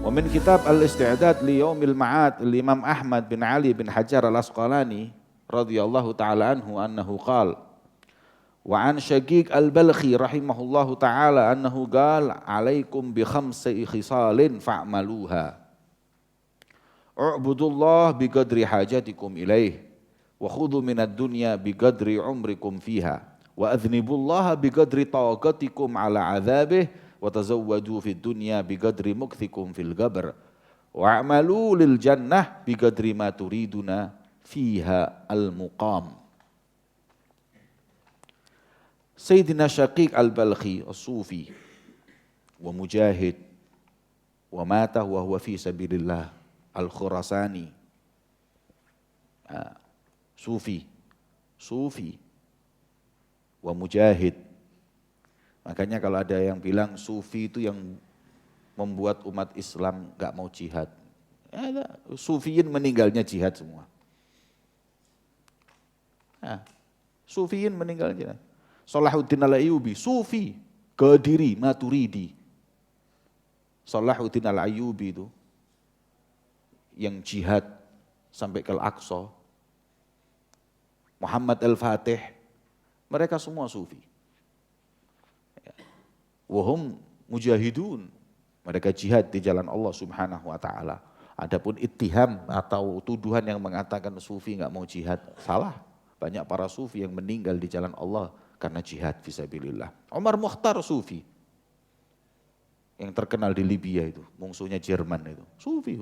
Wa min kitab Al-Isti'dad li Yaumil Ma'ad Imam Ahmad bin Ali bin Hajar Al-Asqalani radhiyallahu ta'ala anhu annahu qala wa an Syaqiq Al-Balkhi rahimahullahu ta'ala annahu qala alaikum bi khamsi khisalin fa'maluha u'budullah bi qadri hajatikum ilaih wa khudhu minad dunya bi qadri umrikum fiha wa adhnibullaha bi qadri taqatikum ala adzabih wa tazawwaju fid dunya bi qadri mukthikum fil qabr wa a'malu lil jannah bi qadri ma turiduna fiha al muqam. Sayyidina Syaqiq Al-Balkhi as-Sufi wa mujahid wa mata wa huwa fi sabilillah Al-Khurasani. Sufi wa mujahid. Makanya kalau ada yang bilang sufi itu yang membuat umat Islam gak mau jihad. Sufiyin meninggalnya jihad semua. Sufiyin meninggalnya jihad. Salahuddin Al-Ayyubi, Sufi, Qadiri, Maturidi. Salahuddin Al-Ayyubi itu yang jihad sampai ke Al-Aqsa. Muhammad Al-Fatih, mereka semua Sufi. Wahum mujahidun, mereka jihad di jalan Allah Subhanahu wa ta'ala. Adapun ittiham atau tuduhan yang mengatakan Sufi enggak mau jihad, salah. Banyak para Sufi yang meninggal di jalan Allah karena jihad fisabilillah. Umar Mukhtar Sufi. Yang terkenal di Libya itu, musuhnya Jerman itu. Sufi.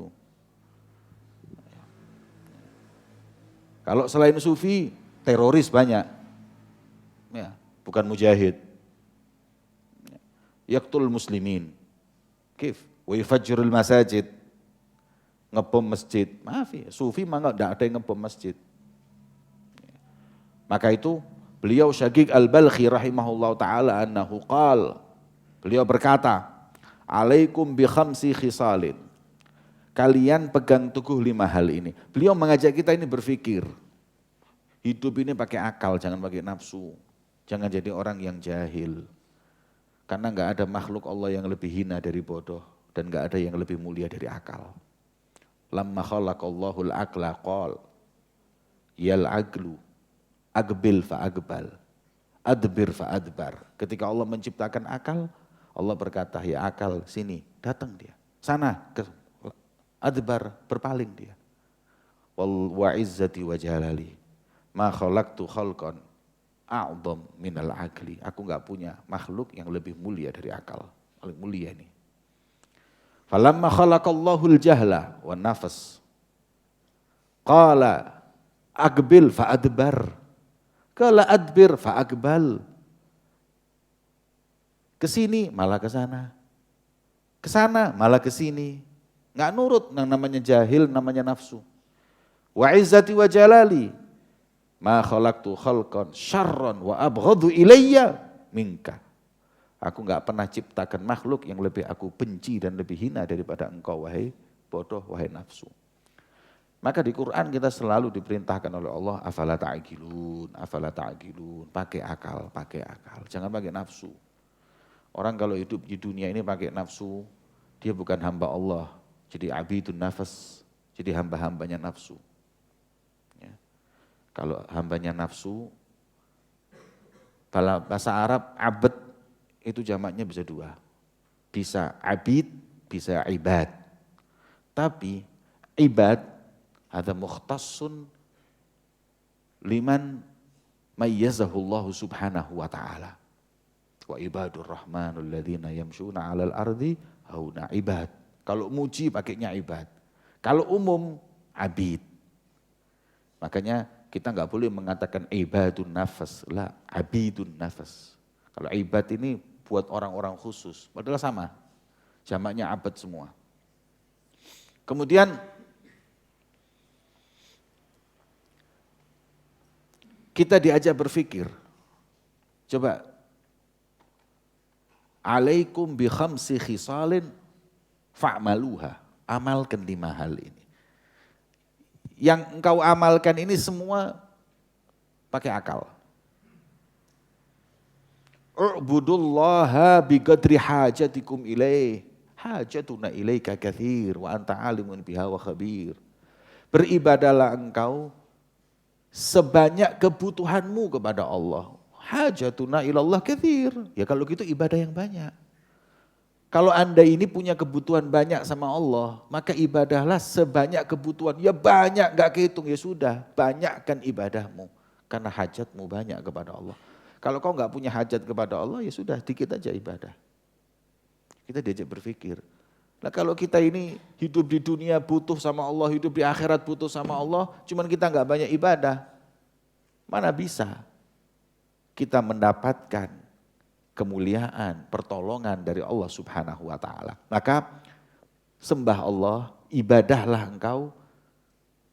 Kalau selain Sufi, teroris banyak. Ya, bukan mujahid. Yaqtul muslimin. Kif? Wa yufajjirul masajid. Ngebom masjid. Maaf ya, Sufi mah enggak ada yang ngebom masjid. Maka itu beliau Syaqiq Al-Balkhi rahimahullah ta'ala annahu qal. Beliau berkata, alaikum bi khamsi khisalin. Kalian pegang teguh 5 hal ini. Beliau mengajak kita ini berpikir. Hidup ini pakai akal, jangan pakai nafsu. Jangan jadi orang yang jahil. Karena enggak ada makhluk Allah yang lebih hina dari bodoh. Dan enggak ada yang lebih mulia dari akal. Lamma khalaqallahu al-aqla qal. Yal aqlu. Agbil fa'agbal, adbir fa'adbar. Ketika Allah menciptakan akal, Allah berkata, ya akal sini, datang dia. Sana, adbar, berpaling dia. Wa izzati wa jalali, ma khalaqtu khalqan a'dham minal aqli. Aku enggak punya makhluk yang lebih mulia dari akal. Paling mulia ini. Falamma khalaqallahu al-jahla wa nafas. Qala agbil fa'adbar. Kala adbir fa'akbal. Kesini malah kesana. Kesana malah kesini. Nggak nurut yang namanya jahil, namanya nafsu. Wa izzati wa jalali. Ma khalaqtu khalqan syarran wa abghadu ilayya minka. Aku nggak pernah ciptakan makhluk yang lebih aku benci dan lebih hina daripada engkau, wahai bodoh, wahai nafsu. Maka di Quran kita selalu diperintahkan oleh Allah, afala ta'qilun, pakai akal, jangan pakai nafsu. Orang kalau hidup di dunia ini pakai nafsu, dia bukan hamba Allah, jadi abidun nafas, jadi hamba-hambanya nafsu. Ya. Kalau hambanya nafsu, kalau bahasa Arab, abad itu jamaknya bisa 2. Bisa abid, bisa ibad. Tapi ibad, ada mukhtassun liman mayyazahullahu subhanahu wa ta'ala. Wa ibadur rahmanul ladzina yamshuna 'alal ardi hauna ibad. Kalau muji pakainya ibad. Kalau umum abid. Makanya kita enggak boleh mengatakan ibadun nafas, la abidun nafas. Kalau ibad ini buat orang-orang khusus, padahal sama. Jamaknya abad semua. Kemudian kita diajak berpikir, coba, alaikum bi khamsi khisalin fa'maluha, amalkan 5 hal ini. Yang engkau amalkan ini semua pakai akal. U'budullaha bi qadri hajatikum ilaih, Hajatuna ilaika kathir wa anta alimun biha wa khabir. Beribadahlah engkau sebanyak kebutuhanmu kepada Allah. Hajatuna ilallah kathir. Ya kalau gitu ibadah yang banyak. Kalau Anda ini punya kebutuhan banyak sama Allah, maka ibadahlah sebanyak kebutuhan. Ya banyak, gak kehitung, ya sudah. Banyakkan ibadahmu. Karena hajatmu banyak kepada Allah. Kalau kau gak punya hajat kepada Allah, ya sudah, dikit aja ibadah. Kita diajak berpikir. Nah kalau kita ini hidup di dunia butuh sama Allah, hidup di akhirat butuh sama Allah, cuman kita gak banyak ibadah. Mana bisa kita mendapatkan kemuliaan, pertolongan dari Allah Subhanahu wa ta'ala. Maka sembah Allah, ibadahlah engkau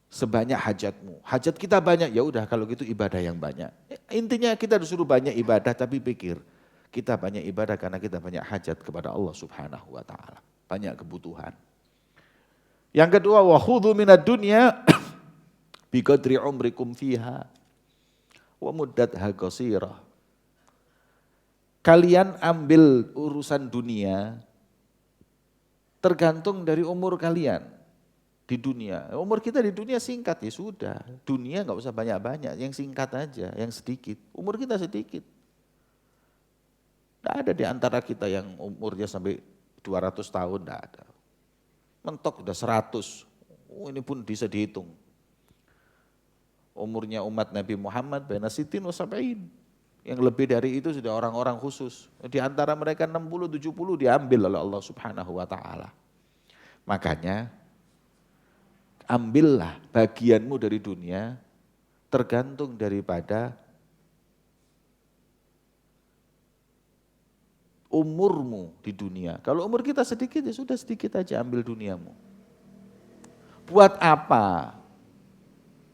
sebanyak hajatmu. Hajat kita banyak, ya udah kalau gitu ibadah yang banyak. Intinya kita disuruh banyak ibadah, tapi pikir kita banyak ibadah karena kita banyak hajat kepada Allah Subhanahu wa ta'ala. Banyak kebutuhan. Yang kedua, wa khudhu minad dunya bi qadri umrikum fiha wa muddatha qasirah. Kalian ambil urusan dunia tergantung dari umur kalian di dunia. Umur kita di dunia singkat, ya sudah. Dunia enggak usah banyak-banyak, yang singkat aja, yang sedikit. Umur kita sedikit. Enggak ada di antara kita yang umurnya sampai 200 tahun, enggak ada. Mentok udah 100, ini pun bisa dihitung. Umurnya umat Nabi Muhammad baina sitin wa sab'in. Yang lebih dari itu sudah orang-orang khusus. Di antara mereka 60-70 diambil oleh Allah Subhanahu wa ta'ala. Makanya ambillah bagianmu dari dunia tergantung daripada umurmu di dunia. Kalau umur kita sedikit, ya sudah sedikit aja ambil duniamu. Buat apa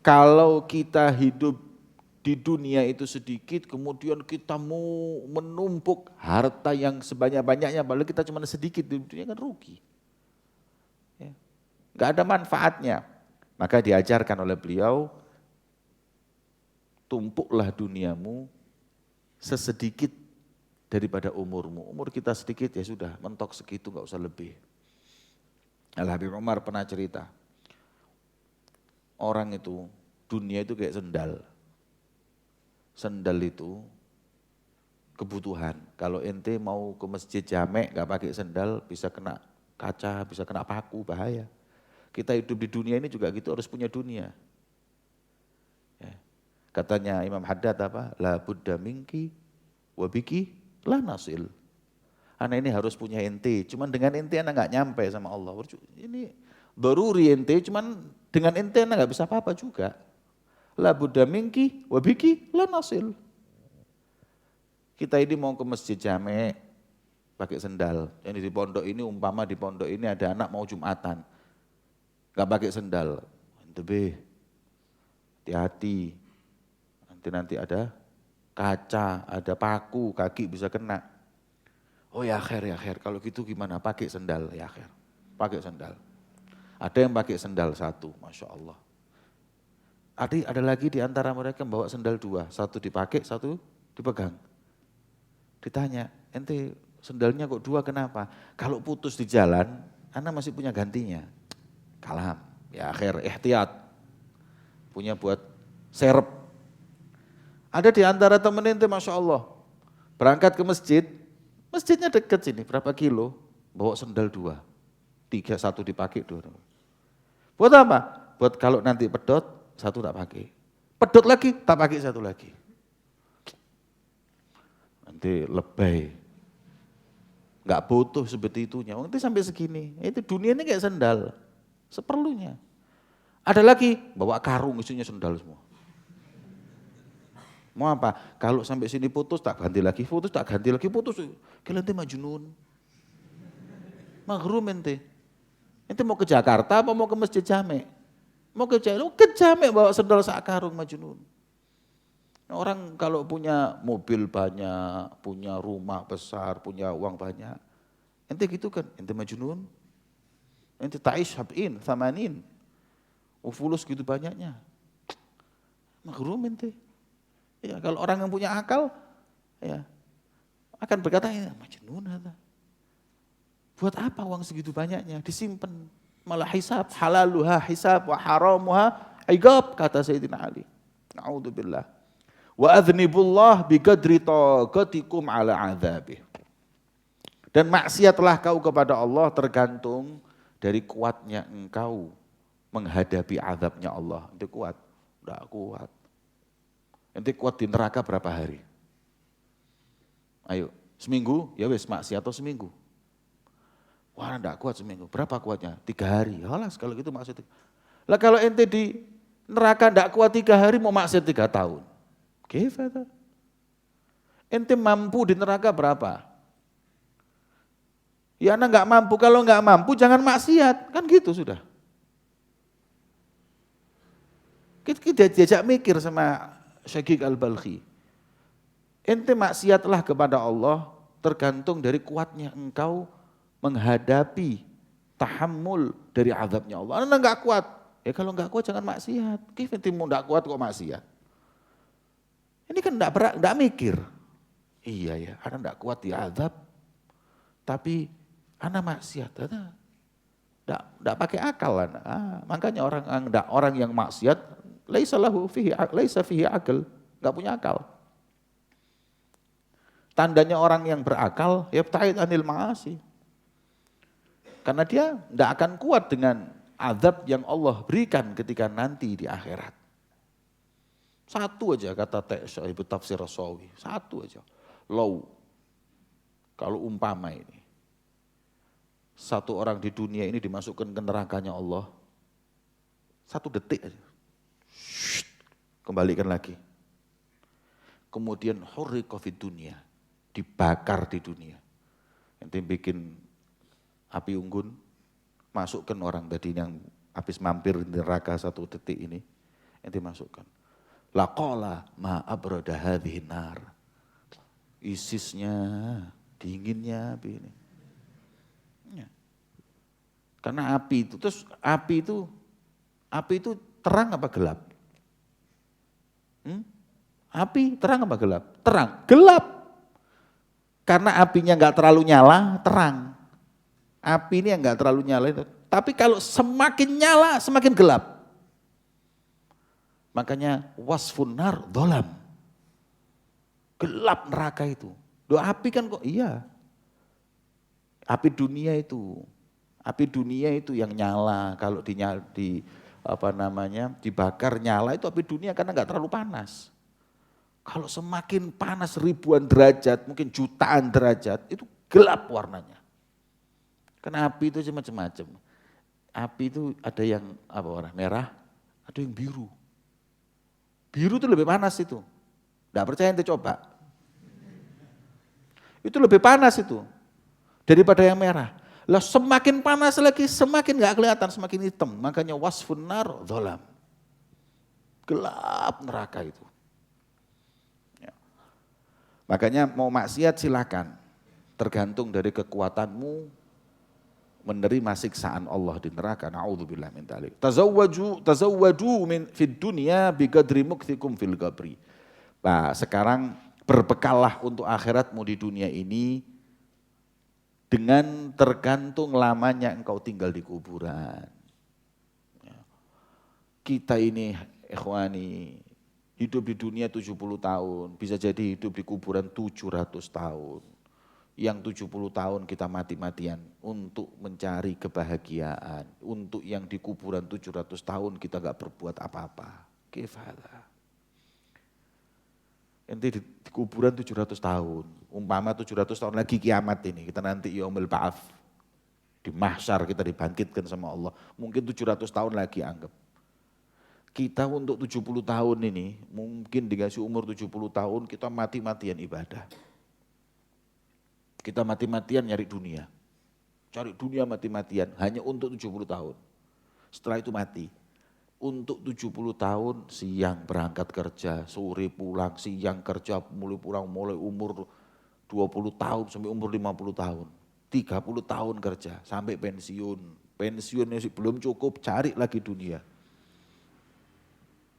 kalau kita hidup di dunia itu sedikit, kemudian kita mau menumpuk harta yang sebanyak-banyaknya, padahal kita cuma sedikit di dunia, kan rugi. Ya. Gak ada manfaatnya. Maka diajarkan oleh beliau, tumpuklah duniamu sesedikit daripada umurmu. Umur kita sedikit, ya sudah, mentok segitu, gak usah lebih. Al-Habib Umar pernah cerita, orang itu, dunia itu kayak sendal. Sendal itu kebutuhan. Kalau ente mau ke masjid jamek gak pakai sendal, bisa kena kaca, bisa kena paku, bahaya. Kita hidup di dunia ini juga gitu, harus punya dunia. Ya. Katanya Imam Haddad apa? La budda minki wabiki la nasil. Anak ini harus punya ente, cuman dengan ente anak gak nyampe sama Allah. Ini daruri ente, cuman dengan ente anak gak bisa apa-apa juga. La budda minki wabiki la nasil. Kita ini mau ke masjid jamek pakai sendal. Yang di pondok ini, umpama di pondok ini ada anak mau Jumatan, gak pakai sendal. Ente hati-hati. Nanti ada kaca, ada paku, kaki bisa kena. Oh ya khair, kalau gitu gimana? Pakai sendal, ya khair. Pakai sendal. Ada yang pakai sendal satu, Masya Allah. Ada lagi di antara mereka bawa sendal dua, satu dipakai, satu dipegang. Ditanya, ente sendalnya kok dua, kenapa? Kalau putus di jalan, anak masih punya gantinya. Kalam, ya akhir, ihtiyat. Punya buat serep. Ada di antara temen ente, Masya Allah, berangkat ke masjid, masjidnya dekat sini, berapa kilo, bawa sendal dua. Tiga, satu dipakai, dua. Buat apa? Buat kalau nanti pedot, satu tak pakai. Pedot lagi, tak pakai satu lagi. Nanti lebay. Enggak butuh seperti itunya. Nanti sampai segini. Itu dunia ini kayak sendal. Seperlunya. Ada lagi, bawa karung isinya sendal semua. Mau apa? Kalau sampai sini putus, tak ganti lagi. Putus, tak ganti lagi. Putus. Kalian ente majnun. Maghrum ente. Ente mau ke Jakarta apa mau ke Masjid Jamek? Mau ke Jamek bawa sendal sak karung majnun. Orang kalau punya mobil banyak, punya rumah besar, punya uang banyak, ente gitu kan, ente majnun. Ente ta'ish hab'in, thamanin. Fulus gitu banyaknya. Maghrum ente. Ya, kalau orang yang punya akal, ya akan berkata, ya majnun. Buat apa uang segitu banyaknya? Disimpan. Malah hisab. Halaluha hisab wa haramuha igab, kata Sayyidina Ali. Na'udzubillah. Wa adhnibullah biqadri taqatikum ala azabih. Dan maksiatlah kau kepada Allah tergantung dari kuatnya engkau menghadapi azabnya Allah. Ente kuat? Enggak kuat. Ente kuat di neraka berapa hari? Ayo, seminggu? Ya wes maksiat atau seminggu? Wah enggak kuat seminggu. Berapa kuatnya? 3 hari. Alas kalau gitu maksiat. Lah kalau ente di neraka enggak kuat 3 hari mau maksiat 3 tahun. Gimana? Ente mampu di neraka berapa? Ya anak enggak mampu, kalau enggak mampu jangan maksiat. Kan gitu sudah. Kita diajak mikir sama Syaqiq Al-Balkhi. Ente maksiatlah kepada Allah tergantung dari kuatnya engkau menghadapi tahammul dari azabnya Allah. Anda enggak kuat. Ya kalau enggak kuat jangan maksiat. Ente mau enggak kuat kok maksiat. Ini kan enggak mikir. Iya ya, Anda enggak kuat di azab. Tapi Anda maksiat. Enggak pakai akal. Makanya orang yang maksiat laisa fihi akal, enggak punya akal. Tandanya orang yang berakal yabta'id anil ma'asi. Karena dia tidak akan kuat dengan azab yang Allah berikan ketika nanti di akhirat. Satu aja kata Ibu Tafsir Rasawi, satu aja. Low, kalau umpama ini, satu orang di dunia ini dimasukkan ke nerakanya Allah, 1 detik aja. Kembalikan lagi. Kemudian hurriqa fid dunia, dibakar di dunia. Ente bikin api unggun, masukkan orang tadi yang habis mampir di neraka 1 detik ini, ente masukkan. Laqala ma abrada hadhihi nar. Isisnya, dinginnya api ini. Ya. Karena api itu, terus api itu terang apa gelap? Api terang apa gelap? Terang, gelap. Karena apinya enggak terlalu nyala, terang. Api ini enggak terlalu nyala itu. Tapi kalau semakin nyala, semakin gelap. Makanya wasfun nar dolam. Gelap neraka itu. Doa api kan kok iya. Api dunia itu yang nyala. Kalau dibakar nyala itu api dunia karena enggak terlalu panas. Kalau semakin panas ribuan derajat, mungkin jutaan derajat, itu gelap warnanya. Karena api itu macam-macam. Api itu ada yang warna merah, ada yang biru. Biru itu lebih panas itu. Enggak percaya ente coba. Itu lebih panas itu daripada yang merah. Lah semakin panas lagi semakin enggak kelihatan, semakin hitam. Makanya wasfun nar dzalam. Gelap neraka itu. Ya. Makanya mau maksiat silakan. Tergantung dari kekuatanmu menerima siksaan Allah di neraka. Na'udzubillah min dzalik. Tazawwaju min fid dunya biqadri mukthikum fil qabri. Nah, sekarang berbekallah untuk akhiratmu di dunia ini dengan tergantung lamanya engkau tinggal di kuburan. Kita ini ikhwani hidup di dunia 70 tahun, bisa jadi hidup di kuburan 700 tahun. Yang 70 tahun kita mati-matian untuk mencari kebahagiaan. Untuk yang di kuburan 700 tahun kita gak berbuat apa-apa. Gimana? Ente di kuburan 700 tahun. Umpama 700 tahun lagi kiamat ini. Kita nanti yaumul ba'ats. Di mahsyar kita dibangkitkan sama Allah. Mungkin 700 tahun lagi anggap. Kita untuk 70 tahun ini, mungkin dikasih umur 70 tahun kita mati-matian ibadah. Kita mati-matian nyari dunia. Cari dunia mati-matian hanya untuk 70 tahun. Setelah itu mati. Untuk 70 tahun siang berangkat kerja, sore pulang, siang kerja, mulai pulang, mulai umur 20 tahun sampai umur 50 tahun. 30 tahun kerja sampai pensiun. Pensiunnya belum cukup, cari lagi dunia.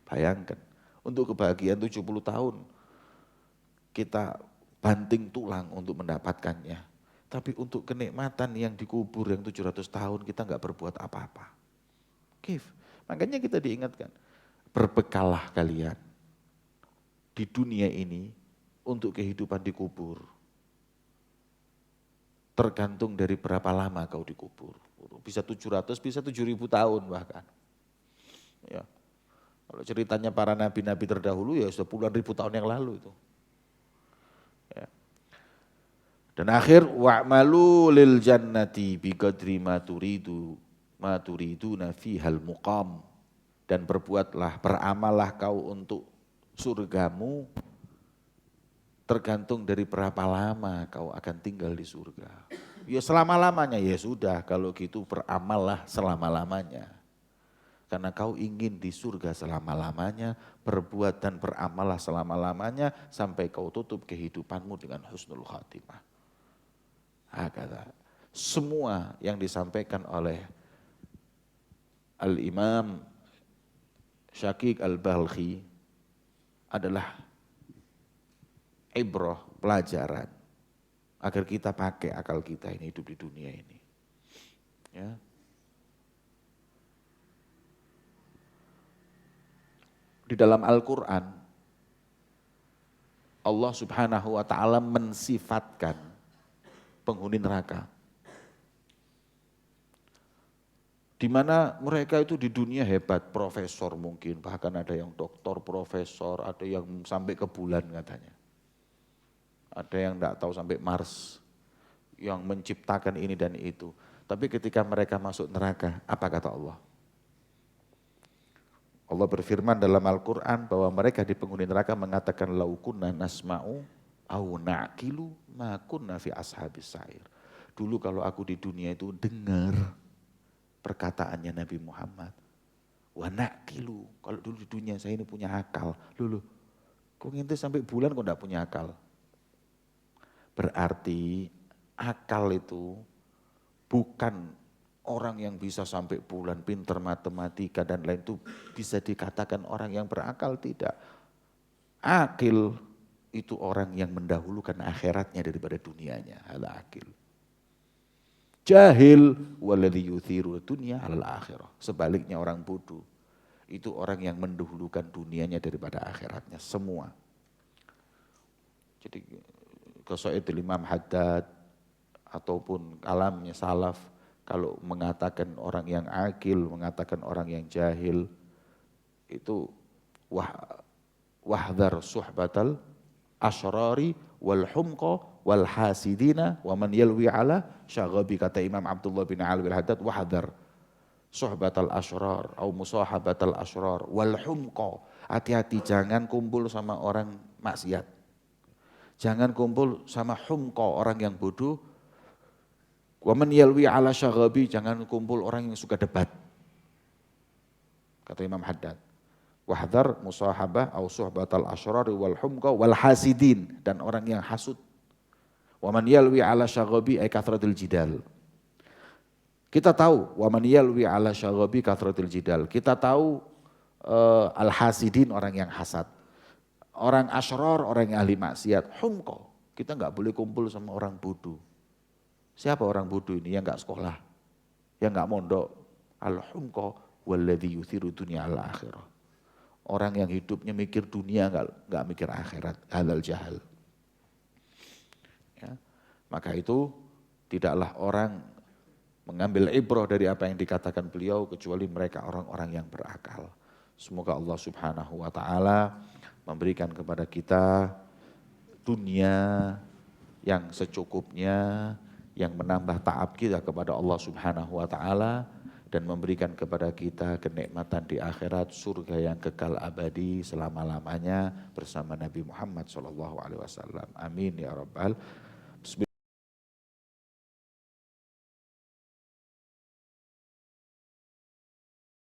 Bayangkan, untuk kebahagiaan 70 tahun kita banting tulang untuk mendapatkannya. Tapi untuk kenikmatan yang dikubur yang 700 tahun kita nggak berbuat apa-apa. Kif. Makanya kita diingatkan, berbekalah kalian di dunia ini untuk kehidupan dikubur. Tergantung dari berapa lama kau dikubur. Bisa 700, bisa 7.000 tahun bahkan. Ya. Kalau ceritanya para nabi-nabi terdahulu ya sudah puluhan ribu tahun yang lalu itu. Ya. Dan akhir wa'malu lil jannati biqadri ma turiduna fihal muqam, dan berbuatlah, beramallah kau untuk surgamu tergantung dari berapa lama kau akan tinggal di surga. Ya selama-lamanya, ya sudah kalau gitu beramallah selama-lamanya. Karena kau ingin di surga selama-lamanya, berbuat dan beramallah selama-lamanya sampai kau tutup kehidupanmu dengan husnul khatimah. Hakata. Semua yang disampaikan oleh Al-Imam Syaqiq Al-Balkhi adalah ibrah, pelajaran agar kita pakai akal kita ini hidup di dunia ini. Ya. Di dalam Al-Quran Allah Subhanahu wa ta'ala mensifatkan penghuni neraka. Di mana mereka itu di dunia hebat, profesor mungkin, bahkan ada yang doktor, profesor, ada yang sampai ke bulan katanya. Ada yang enggak tahu sampai Mars, yang menciptakan ini dan itu. Tapi ketika mereka masuk neraka, apa kata Allah? Allah berfirman dalam Al-Quran bahwa mereka di penghuni neraka mengatakan laukunna nasma'u au na'kilu ma kunna fi ashabis sa'ir. Dulu kalau aku di dunia itu dengar perkataannya Nabi Muhammad. Wa na'kilu, kalau dulu di dunia saya ini punya akal. Lulu, kok ngintip sampai bulan kok enggak punya akal? Berarti akal itu bukan orang yang bisa sampai bulan, pinter matematika dan lain itu bisa dikatakan orang yang berakal, tidak. Akil itu orang yang mendahulukan akhiratnya daripada dunianya, ala akil. Jahil waladhi yuthiru dunya alal akhirah. Sebaliknya orang bodoh itu orang yang mendahulukan dunianya daripada akhiratnya semua. Jadi Qasaidul Imam Haddad ataupun kalamnya salaf kalau mengatakan orang yang akil, mengatakan orang yang jahil itu wahdhar suhbatal asyrari wal humqa wal hasidina wa man yalwi ala syaghabi, kata Imam Abdullah bin Ali al-Haddad, wahdhar suhbatal asyrar atau musahabatal asyrar wal humqa, hati-hati jangan kumpul sama orang maksiat. Jangan kumpul sama humqa, orang yang bodoh. Wa man yalwi ala syaghabi, jangan kumpul orang yang suka debat. Kata Imam Haddad. Wahdhar musahabah au suhbatal asyrar wal humqa wal hasidin, dan orang yang hasud. Wa man yalwi ala syaghabi ay kathratul jidal. Kita tahu wa man yalwi ala syaghabi kathratul jidal. Kita tahu al hasidin orang yang hasad. Orang asyrar, orang yang ahli maksiat, humqa. Kita enggak boleh kumpul sama orang bodoh. Siapa orang bodoh ini? Yang enggak sekolah, yang enggak mondok. Al-humqa walladzi yuthiru dunya al akhirah. Orang yang hidupnya mikir dunia, enggak mikir akhirat, halal jahal. Ya. Maka itu tidaklah orang mengambil ibrah dari apa yang dikatakan beliau kecuali mereka orang-orang yang berakal. Semoga Allah Subhanahu wa ta'ala memberikan kepada kita dunia yang secukupnya, yang menambah taat kita kepada Allah Subhanahu wa ta'ala, dan memberikan kepada kita kenikmatan di akhirat, surga yang kekal abadi selama-lamanya bersama Nabi Muhammad SAW. Amin ya rabbal